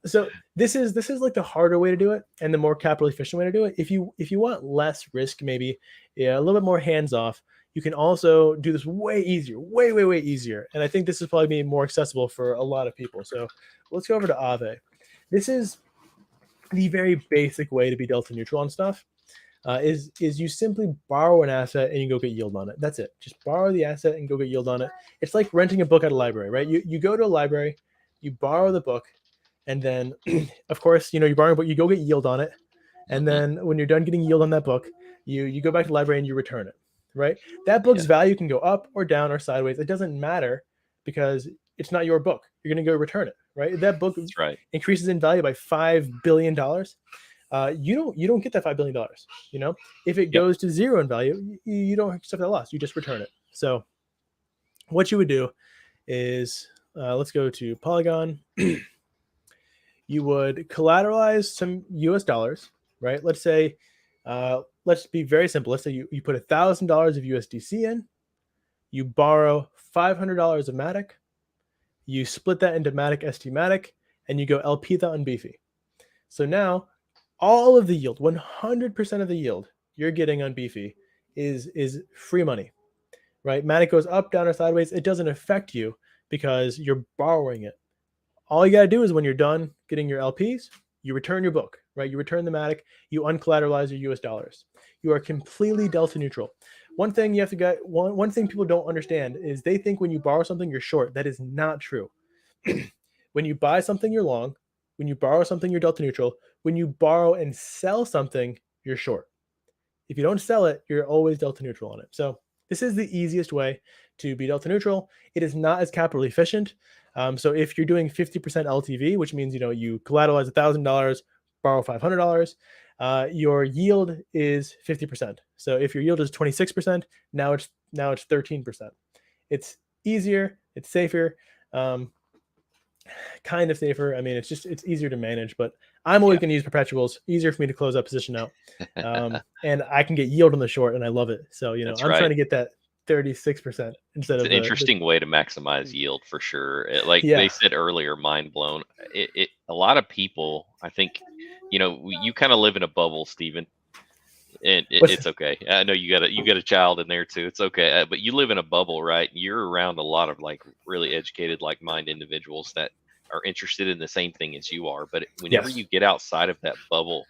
B: So this is like the harder way to do it and the more capital efficient way to do it. If you want less risk, maybe a little bit more hands off, you can also do this way easier, way easier. And I think this is probably be more accessible for a lot of people. So let's go over to Aave. This is the very basic way to be delta neutral on stuff. Is you simply borrow an asset and you go get yield on it. That's it. Just borrow the asset and go get yield on it. It's like renting a book at a library, right? You go to a library, you borrow the book, and then of course, you're borrowing a book, you go get yield on it. And then when you're done getting yield on that book, you go back to the library and you return it, right? That book's value can go up or down or sideways. It doesn't matter because it's not your book. You're going to go return it, right? That book increases in value by $5 billion. You don't get that $5 billion. If it goes to zero in value, you don't accept that loss. You just return it. So what you would do is, let's go to Polygon. You would collateralize some US dollars, right? Let's say Let's be very simple. Let's say you put $1,000 of USDC in, you borrow $500 of Matic, you split that into Matic ST Matic, and you go LP that on Beefy. So now all of the yield, 100% of the yield you're getting on Beefy is free money, right? Matic goes up, down, or sideways. It doesn't affect you because you're borrowing it. All you got to do is when you're done getting your LPs, you return your book, right? You return the Matic, you uncollateralize your US dollars. You are completely delta neutral. One thing you have to get, one thing people don't understand is they think when you borrow something, you're short. That is not true. When you buy something, you're long. When you borrow something, you're delta neutral. When you borrow and sell something, you're short. If you don't sell it, you're always delta neutral on it. So this is the easiest way to be delta neutral. It is not as capital efficient. So if you're doing 50% LTV, which means you collateralize $1,000, borrow $500, your yield is 50%. So if your yield is 26%, now it's 13%. It's easier, it's safer, kind of safer. I mean, it's easier to manage, but I'm always going to use perpetuals. Easier for me to close that position out, and I can get yield on the short, and I love it. So I'm trying to get that 36% instead of
C: an interesting way to maximize yield for sure. They said earlier, mind blown. A lot of people, I think, you kind of live in a bubble, Steven. And it's okay. I know you got a child in there too. It's okay. But you live in a bubble, right? You're around a lot of really educated, like-minded individuals that are interested in the same thing as you are. But whenever you get outside of that bubble,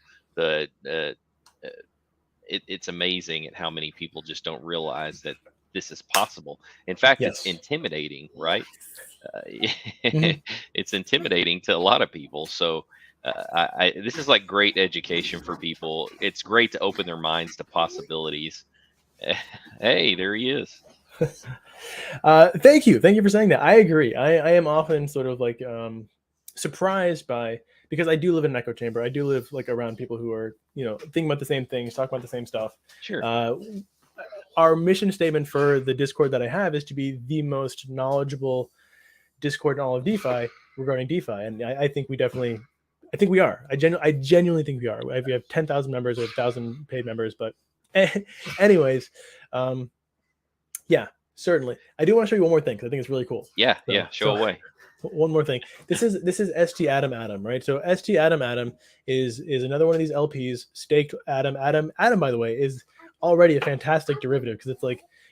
C: it's amazing at how many people just don't realize that this is possible. In fact, it's intimidating, right? It's intimidating to a lot of people. So this is like great education for people. It's great to open their minds to possibilities. Hey, there he is.
B: Thank you for saying that. I agree. I am often sort of surprised by, because I do live in an echo chamber. I do live around people who are thinking about the same things, talking about the same stuff.
C: Sure.
B: Our mission statement for the Discord that I have is to be the most knowledgeable Discord in all of DeFi regarding DeFi, and I think we are. I genuinely think we are. We have 10,000 members or 1,000 paid members, but anyways, certainly. I do want to show you one more thing because I think it's really cool.
C: Show away.
B: One more thing. This is ST Atom, right? So ST Atom is another one of these LPs staked Atom. Atom, by the way, is already a fantastic derivative because it's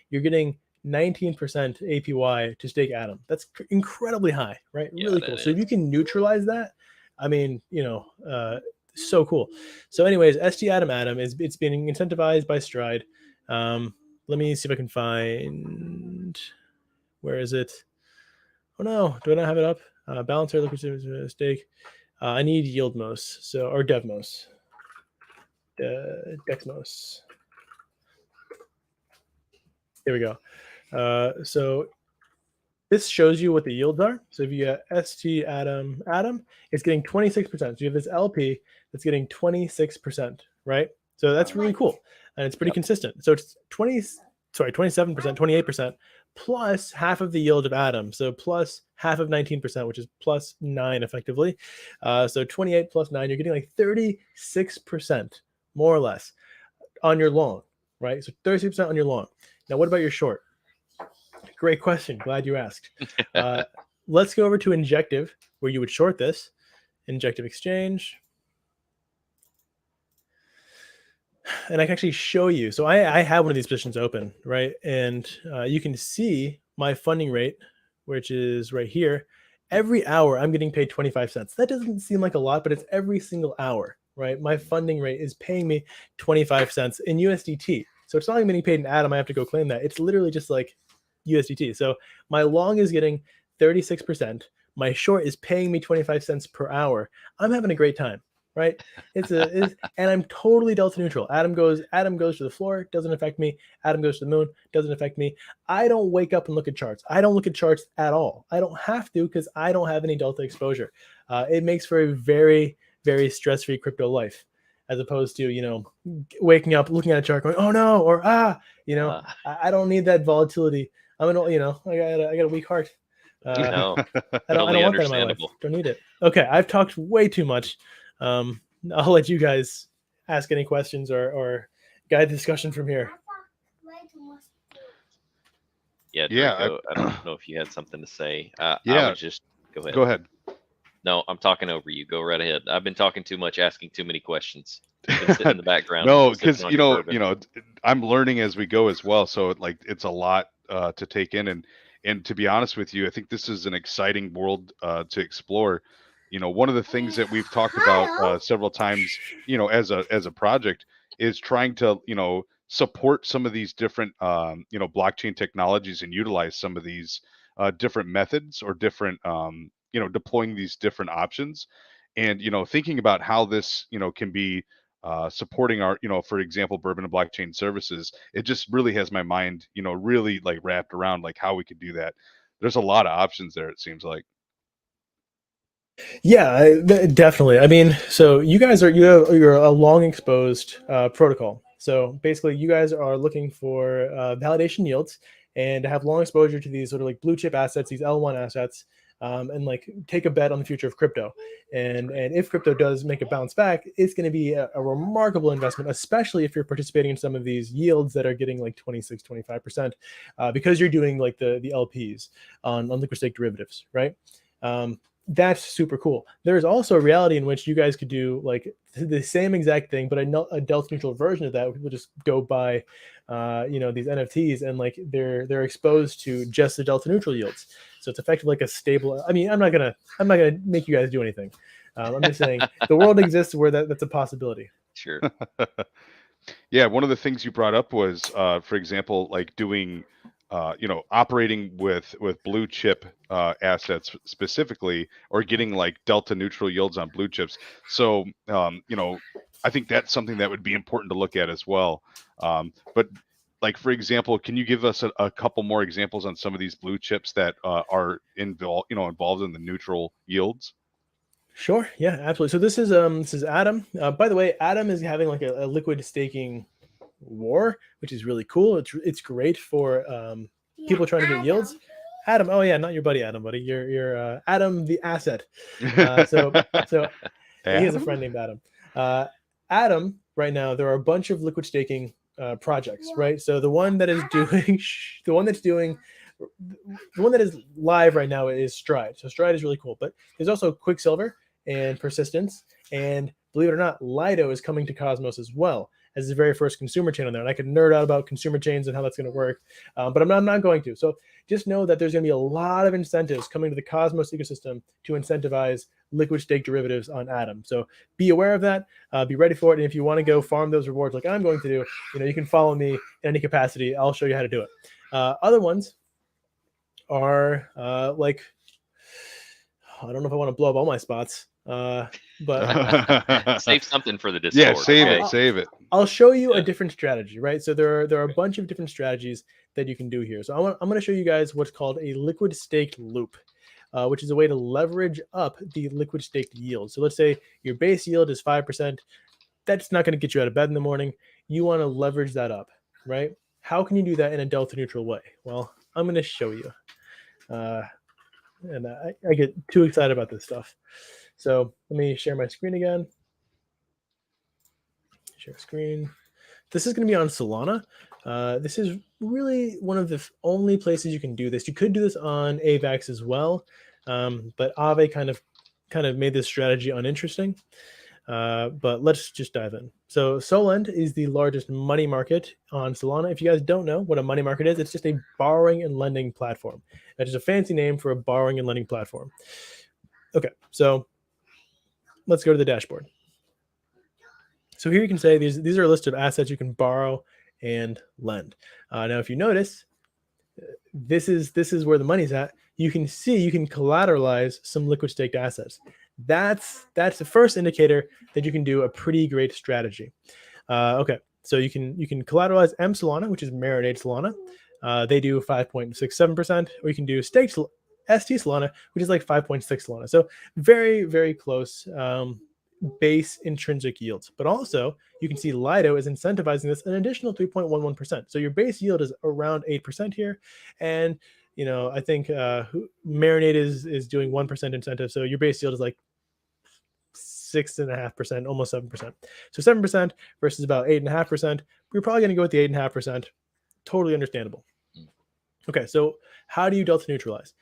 B: you're getting 19% APY to stake Atom. That's incredibly high, right? Really cool. So if you can neutralize that, I mean, so cool. So anyways, ST Atom it's being incentivized by Stride. Let me see if I can find, where is it? Oh no, do I not have it up? Balancer, liquid stake. I need Yieldmos, or Devmos. Dexmos. There we go. So this shows you what the yields are. So if you get ST Atom, it's getting 26%. So you have this LP that's getting 26%, right? So that's really cool. And it's pretty consistent. So it's 27%, 28%, plus half of the yield of Atom. So plus half of 19%, which is plus 9 effectively. So 28 plus 9, you're getting 36%, more or less, on your long, right? So 36% on your long. Now, what about your short? Great question. Glad you asked. Let's go over to Injective, where you would short this. Injective Exchange. And I can actually show you. So I have one of these positions open, right? And you can see my funding rate, which is right here. Every hour, I'm getting paid 25 cents. That doesn't seem like a lot, but it's every single hour, right? My funding rate is paying me 25 cents in USDT. So it's not like getting paid in Atom. I have to go claim that. It's literally just USDT. So my long is getting 36%. My short is paying me 25 cents per hour. I'm having a great time, right? And I'm totally delta neutral. Atom goes to the floor, doesn't affect me. Atom goes to the moon, doesn't affect me. I don't wake up and look at charts. I don't look at charts at all. I don't have to because I don't have any delta exposure. It makes for a very, very stress-free crypto life, as opposed to, waking up, looking at a chart going, oh no, or I don't need that volatility. I got a weak heart. I don't want that in my life. Don't need it. Okay, I've talked way too much. I'll let you guys ask any questions or guide the discussion from here.
C: Yeah,
A: Yeah,
C: Draco, I don't know if you had something to say. I
A: yeah.
C: was just go ahead.
A: Go ahead.
C: No, I'm talking over you. Go right ahead. I've been talking too much, asking too many questions. Been sitting in the background,
A: No,
C: sipping
A: because
C: on your bourbon.
A: I'm learning as we go as well. So like it's a lot to take in, and to be honest with you, I think this is an exciting world to explore. One of the things that we've talked about several times, as a project, is trying to support some of these different blockchain technologies and utilize some of these different methods or different deploying these different options, and thinking about how this can be supporting our, for example, Bourbon-n-Blockchain Services. It just really has my mind, really like wrapped around like how we could do that. There's a lot of options there, it seems like.
B: Yeah, definitely. I mean, so you're a long exposed protocol. So basically, you guys are looking for validation yields and to have long exposure to these sort of like blue chip assets, these L1 assets, and like take a bet on the future of crypto. And if crypto does make a bounce back, it's going to be a remarkable investment, especially if you're participating in some of these yields that are getting like 26, 25%, because you're doing like the LPs on liquid stake derivatives, right? That's super cool. There's also a reality in which you guys could do like the same exact thing, but a delta neutral version of that. People just go buy, these NFTs and like they're exposed to just the delta neutral yields. So it's effectively like a stable. I mean, I'm not gonna make you guys do anything. I'm just saying the world exists where that's a possibility.
C: Sure.
A: Yeah, one of the things you brought up was, for example, like doing, operating with blue chip assets specifically, or getting like delta neutral yields on blue chips. So, I think that's something that would be important to look at as well. But like, for example, can you give us a couple more examples on some of these blue chips that are involved in the neutral yields?
B: Sure. Yeah, absolutely. So this is Adam. By the way, Adam is having like a liquid staking war, which is really cool. It's great for people trying to get yields. Adam, oh yeah, not your buddy Adam, buddy. You're Adam the asset. So he has a friend named Adam. Adam, right now there are a bunch of liquid staking projects, right? So the one that is doing the one that is live right now is Stride. So Stride is really cool, but there's also Quicksilver and Persistence, and believe it or not, Lido is coming to Cosmos as well as the very first consumer chain on there. And I could nerd out about consumer chains and how that's going to work, but I'm not going to. So just know that there's going to be a lot of incentives coming to the Cosmos ecosystem to incentivize liquid stake derivatives on Atom. So be aware of that. Be ready for it. And if you want to go farm those rewards like I'm going to do, you can follow me in any capacity. I'll show you how to do it. Other ones are like, I don't know if I want to blow up all my spots, but
C: Save something for the Discord.
A: Yeah, save
C: okay?
A: it, save it.
B: I'll show you a different strategy, right? So there are a bunch of different strategies that you can do here. So I'm going to show you guys what's called a liquid staked loop, which is a way to leverage up the liquid staked yield. So let's say your base yield is 5%. That's not going to get you out of bed in the morning. You want to leverage that up, right? How can you do that in a delta neutral way? Well, I'm going to show you. And I get too excited about this stuff. So let me share my screen again. Share screen. This is going to be on Solana. This is really one of the only places you can do this. You could do this on AVAX as well, but Aave kind of made this strategy uninteresting. But let's just dive in. So Solend is the largest money market on Solana. If you guys don't know what a money market is, it's just a borrowing and lending platform. That's just a fancy name for a borrowing and lending platform. Okay, so let's go to the dashboard. So here you can say these are a list of assets you can borrow and lend. Now, if you notice, this is where the money's at. You can see you can collateralize some liquid staked assets. That's the first indicator that you can do a pretty great strategy. Okay, so you can collateralize M Solana, which is Marinade Solana. They do 5.67%, or you can do staked ST Solana, which is like 5.6 Solana. So very, very close base intrinsic yields. But also you can see Lido is incentivizing this an additional 3.11%. So your base yield is around 8% here. And I think Marinade is doing 1% incentive. So your base yield is like 6.5%, almost 7%. So 7% versus about 8.5%. We're probably going to go with the 8.5%. Totally understandable. Okay, so how do you delta neutralize?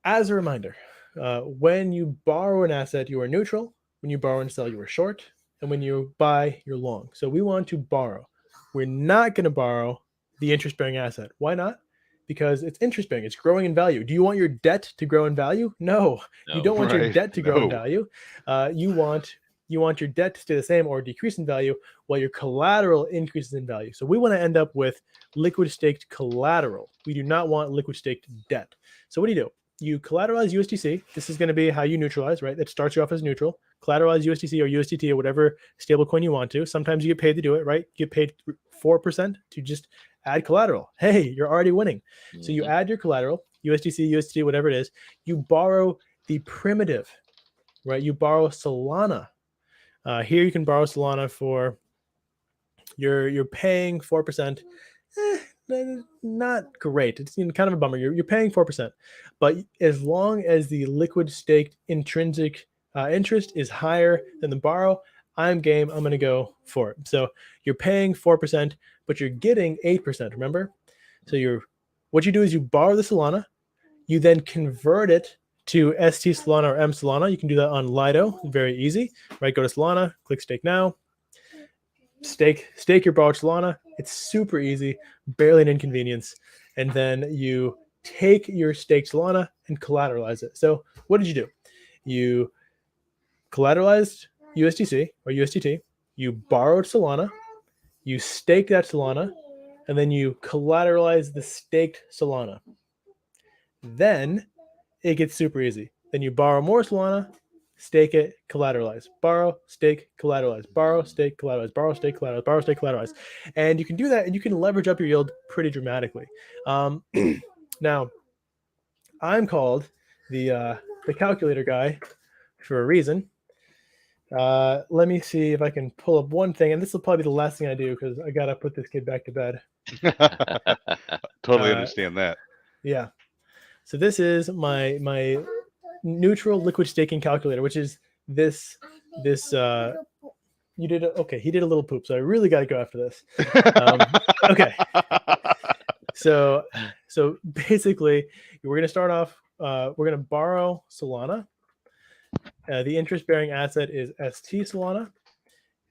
B: As a reminder, when you borrow an asset, you are neutral. When you borrow and sell, you are short. And when you buy, you're long. So we want to borrow. We're not going to borrow the interest-bearing asset. Why not? Because it's interest-bearing. It's growing in value. Do you want your debt to grow in value? No, you don't want your debt to grow in value. You want your debt to stay the same or decrease in value while your collateral increases in value. So we want to end up with liquid staked collateral. We do not want liquid staked debt. So what do? You collateralize USDC. This is going to be how you neutralize, right? That starts you off as neutral. Collateralize USDC or USDT or whatever stablecoin you want to. Sometimes you get paid to do it, right? You get paid 4% to just add collateral. Hey, you're already winning. So you add your collateral, USDC, USDT, whatever it is. You borrow the primitive, right? You borrow Solana. Here you can borrow Solana for you're paying 4%. Not great. It's kind of a bummer. You're paying 4%, but as long as the liquid staked intrinsic interest is higher than the borrow, I'm game. I'm going to go for it. So you're paying 4%, but you're getting 8%. Remember? So what you do is you borrow the Solana, you then convert it to ST Solana or M Solana. You can do that on Lido. Very easy, right? Go to Solana, click stake now. Stake your borrowed Solana. It's super easy, barely an inconvenience. And then you take your staked Solana and collateralize it. So what did you do? You collateralized USDC or USDT. You borrowed Solana. You stake that Solana. And then you collateralize the staked Solana. Then it gets super easy. Then you borrow more Solana, stake it, collateralize, borrow, stake, collateralize, borrow, stake, collateralize, borrow, stake, collateralize, borrow, stake, collateralize. And you can do that and you can leverage up your yield pretty dramatically. Now, I'm called the calculator guy for a reason. Let me see if I can pull up one thing. And this will probably be the last thing I do because I got to put this kid back to bed.
A: Totally understand that.
B: Yeah. So this is my neutral liquid staking calculator, which is this you did okay, he did a little poop, so I really got to go after this. Okay. So basically we're going to start off, we're going to borrow Solana. The interest bearing asset is ST Solana.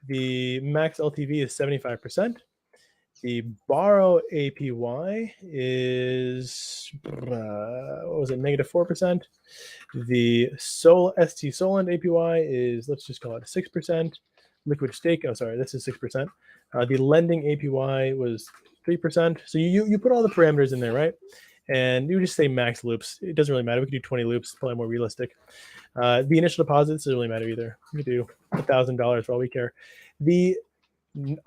B: The max LTV is 75%. The borrow APY is -4%. The ST Solend APY is, let's just call it 6%. Liquid stake, this is 6%. The lending APY was 3%. So you put all the parameters in there, right? And you just say max loops. It doesn't really matter. We could do 20 loops, probably more realistic. The initial deposits doesn't really matter either. We could do $1,000 for all we care.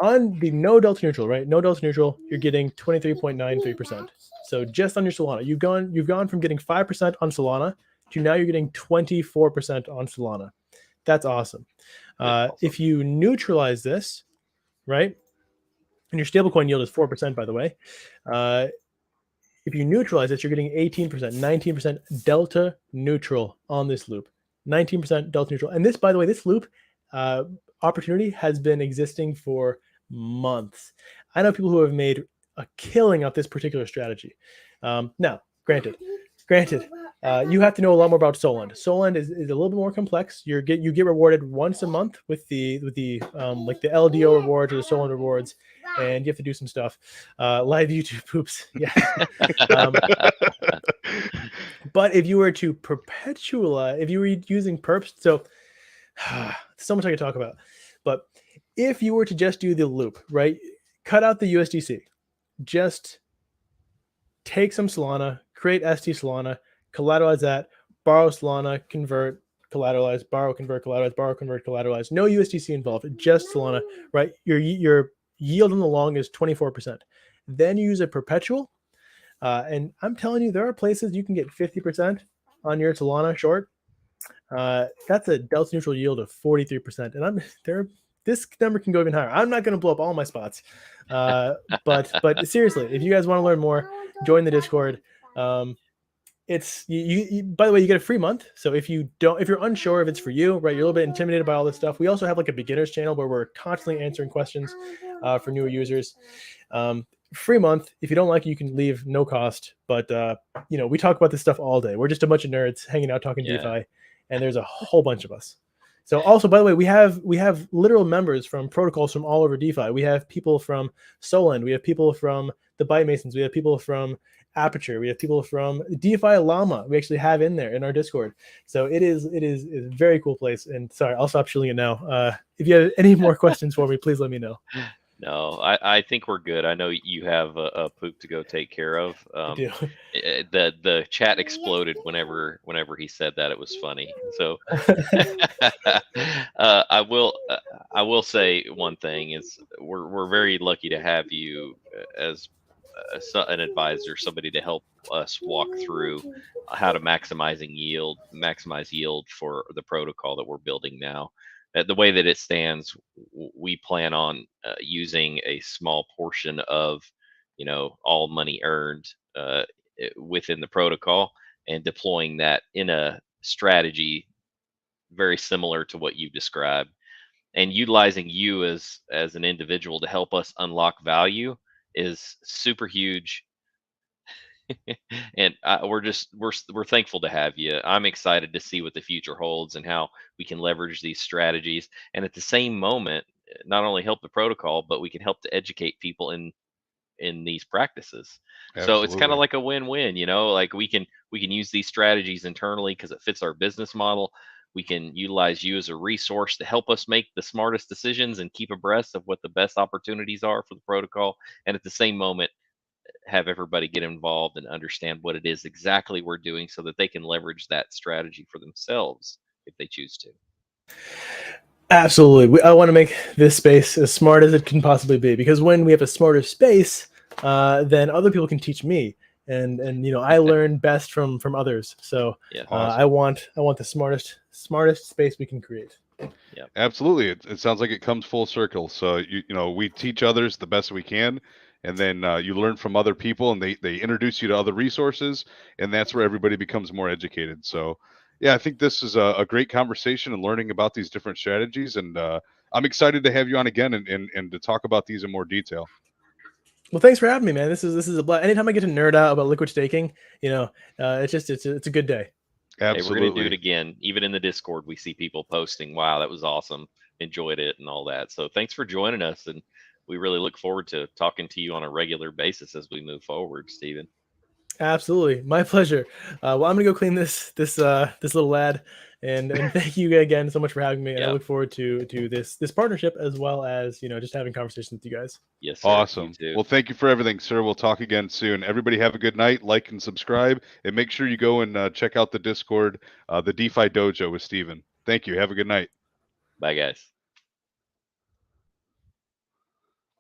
B: On the no delta neutral, right? No delta neutral, you're getting 23.93%. So just on your Solana, you've gone from getting 5% on Solana to now you're getting 24% on Solana. That's awesome. If you neutralize this, right? And your stablecoin yield is 4%, by the way. If you neutralize it, you're getting 18%, 19% delta neutral on this loop. 19% delta neutral. And this, by the way, this loop opportunity has been existing for months. I know people who have made a killing off this particular strategy. Now, granted, you have to know a lot more about Solend. Solend is a little bit more complex. You get rewarded once a month with the like the LDO rewards or the Solend rewards, and you have to do some stuff. Live YouTube poops, yeah. But if you were to perpetualize, if you were using perps, so much I could talk about. But if you were to just do the loop, right? Cut out the USDC, just take some Solana, create ST Solana, collateralize that, borrow Solana, convert, collateralize, borrow, convert, collateralize, borrow, convert, collateralize. No USDC involved, just Solana, right? Your yield on the long is 24%. Then you use a perpetual. And I'm telling you, there are places you can get 50% on your Solana short. That's a delta neutral yield of 43%. And this number can go even higher. I'm not going to blow up all my spots. But seriously, if you guys want to learn more, join the Discord. it's by the way, you get a free month. So if you're unsure if it's for you, right, you're a little bit intimidated by all this stuff, we also have like a beginners channel where we're constantly answering questions for newer users. Free month. If you don't like it, you can leave, no cost. But we talk about this stuff all day. We're just a bunch of nerds hanging out talking DeFi, and there's a whole bunch of us. So also, by the way, we have literal members from protocols from all over DeFi. We have people from Solend. We have people from the Byte Masons. We have people from Aperture. We have people from DeFi Llama. We actually have in there in our Discord. So it is a very cool place. And sorry, I'll stop shilling it now. If you have any more questions for me, please let me know.
C: No, I think we're good. I know you have a poop to go take care of.
B: I do.
C: The chat exploded whenever he said that. It was funny. So I will say one thing is we're very lucky to have you as an advisor, somebody to help us walk through how to maximize yield for the protocol that we're building now. The way that it stands, we plan on using a small portion of, all money earned within the protocol and deploying that in a strategy very similar to what you described, and utilizing you as an individual to help us unlock value is super huge. And we're thankful to have you. I'm excited to see what the future holds and how we can leverage these strategies, and at the same moment, not only help the protocol, but we can help to educate people in these practices. So it's kind of
A: Absolutely.
C: like a win-win, like we can use these strategies internally because it fits our business model. We can utilize you as a resource to help us make the smartest decisions and keep abreast of what the best opportunities are for the protocol, and at the same moment have everybody get involved and understand what it is exactly we're doing so that they can leverage that strategy for themselves if they choose to.
B: Absolutely. I want to make this space as smart as it can possibly be, because when we have a smarter space, then other people can teach me, and I learn best from others. So
C: Yeah.
B: I want the smartest space we can create.
C: Yeah.
A: Absolutely. It sounds like it comes full circle. So we teach others the best we can, and then you learn from other people, and they introduce you to other resources, and that's where everybody becomes more educated. So yeah, I think this is a great conversation and learning about these different strategies, and I'm excited to have you on again and to talk about these in more detail.
B: Well, thanks for having me, man. This is a blast. Anytime I get to nerd out about liquid staking, it's a good day.
C: Hey, we're going to do it
A: Absolutely.
C: again. Even in the Discord, we see people posting, wow, that was awesome. Enjoyed it and all that. So thanks for joining us. And we really look forward to talking to you on a regular basis as we move forward, Stephen.
B: Absolutely. My pleasure. Well, I'm going to go clean this little lad. And thank you again so much for having me. And I look forward to this partnership, as well as, just having conversations with you guys.
C: Yes, sir.
A: Awesome. Well, thank you for everything, sir. We'll talk again soon. Everybody have a good night. Like and subscribe, and make sure you go and check out the Discord, the DeFi Dojo with Steven. Thank you. Have a good night.
C: Bye, guys.